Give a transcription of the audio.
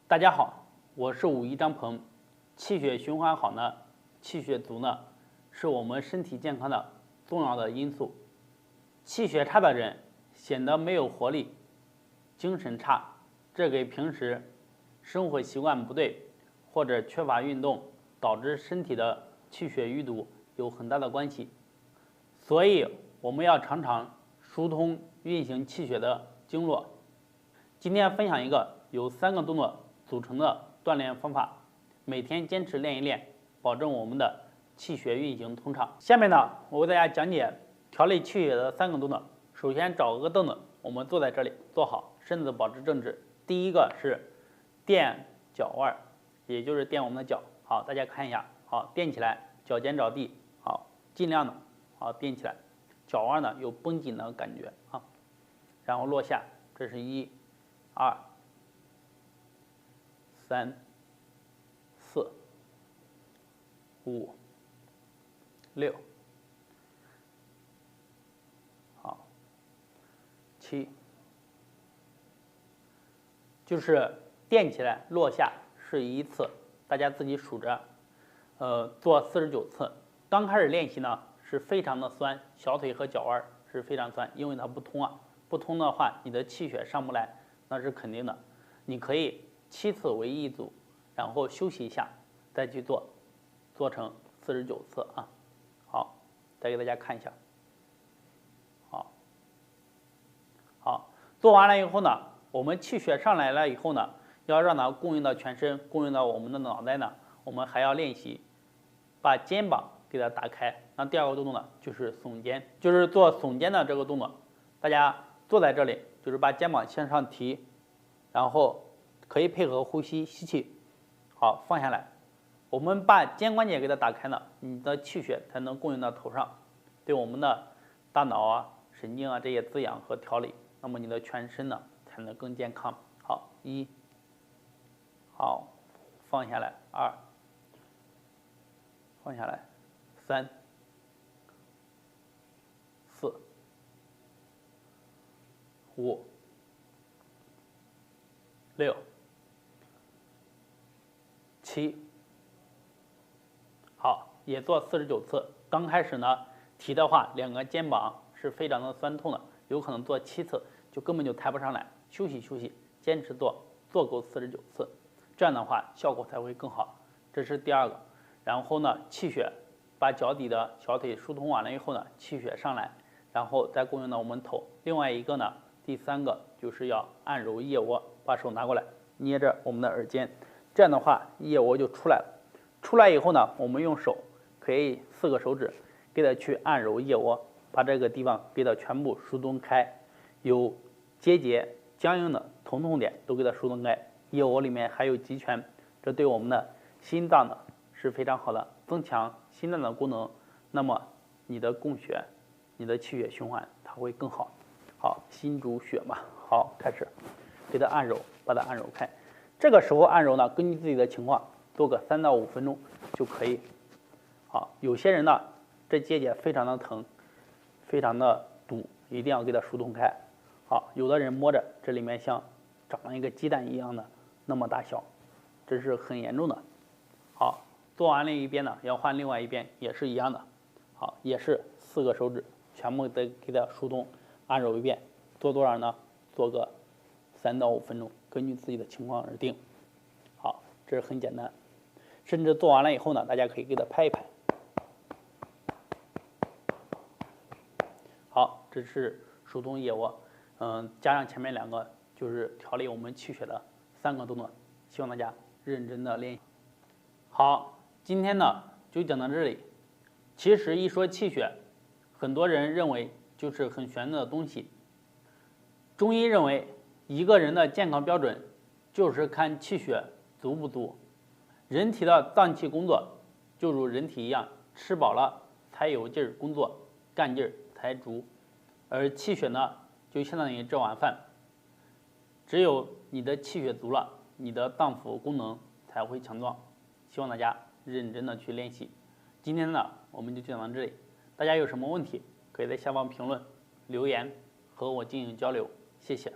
大家好，我是武一张鹏。气血循环好呢，气血足呢，是我们身体健康的重要的因素。气血差的人显得没有活力，精神差，这给平时生活习惯不对或者缺乏运动导致身体的气血淤堵有很大的关系。所以我们要常常疏通运行气血的经络。今天分享一个由3个动作组成的锻炼方法，每天坚持练一练，保证我们的气血运行通畅。下面呢，我为大家讲解调理气血的3个动作。首先找个凳子，我们坐在这里，坐好，身子保持正直。第一个是垫脚腕，也就是垫我们的脚。好，大家看一下，好，垫起来，脚尖着地，好，尽量的，好，垫起来，脚腕呢有绷紧的感觉啊，然后落下，这是1、2、3、4、5、6，好，7，就是垫起来落下是1次，大家自己数着，做49次。刚开始练习呢是非常的酸，小腿和脚腕是非常酸，因为它不通啊，不通的话你的气血上不来，那是肯定的。你可以7次为一组，然后休息一下，再去做，做成49次啊。好，再给大家看一下。好，做完了以后呢，我们气血上来了以后呢，要让它供应到全身，供应到我们的脑袋呢，我们还要练习把肩膀给它打开。那第2个动作呢，就是耸肩，就是做耸肩的这个动作。大家坐在这里，就是把肩膀向上提，然后可以配合呼吸，吸气，好，放下来。我们把肩关节给它打开呢，你的气血才能供应到头上，对我们的大脑啊、神经啊这些滋养和调理，那么你的全身呢才能更健康。好，1，好，放下来，2，放下来，3、4、5、6、7，好，也做49次。刚开始呢，提的话2个肩膀是非常的酸痛的，有可能做7次就根本就抬不上来，休息休息，坚持做够49次，这样的话效果才会更好。这是第2个。然后呢，气血把脚底的小腿疏通完了以后呢，气血上来，然后再供应到我们头。另外一个呢，第3个就是要按揉腋窝，把手拿过来捏着我们的耳尖，这样的话腋窝就出来了。出来以后呢，我们用手可以4个手指给它去按揉腋窝，把这个地方给它全部疏通开，有结节、僵硬的疼痛点都给它疏通开。腋窝里面还有极泉，这对我们的心脏呢是非常好的，增强心脏的功能，那么你的供血、你的气血循环它会更好。好，心主血嘛，好，开始给它按揉，把它按揉开。这个时候按揉呢，根据自己的情况做个3到5分钟就可以。好，有些人呢这结节非常的疼，非常的堵，一定要给它疏通开。好，有的人摸着这里面像长了一个鸡蛋一样的那么大小，这是很严重的。好，做完了一边呢，要换另外一边，也是一样的。好，也是4个手指全部得给它疏通按揉一遍。做多少呢？做个3到5分钟，根据自己的情况而定。好，这是很简单。甚至做完了以后呢，大家可以给它拍一拍。好，这是疏通腋窝，加上前面2个就是调理我们气血的3个动作，希望大家认真的练习。好，今天呢就讲到这里。其实一说气血，很多人认为就是很玄的东西。中医认为，一个人的健康标准就是看气血足不足。人体的脏器工作就如人体一样，吃饱了才有劲儿工作，干劲儿才足。而气血呢，就相当于这碗饭，只有你的气血足了，你的脏腑功能才会强壮。希望大家认真的去练习。今天呢，我们就讲到这里。大家有什么问题，可以在下方评论留言和我进行交流。谢谢。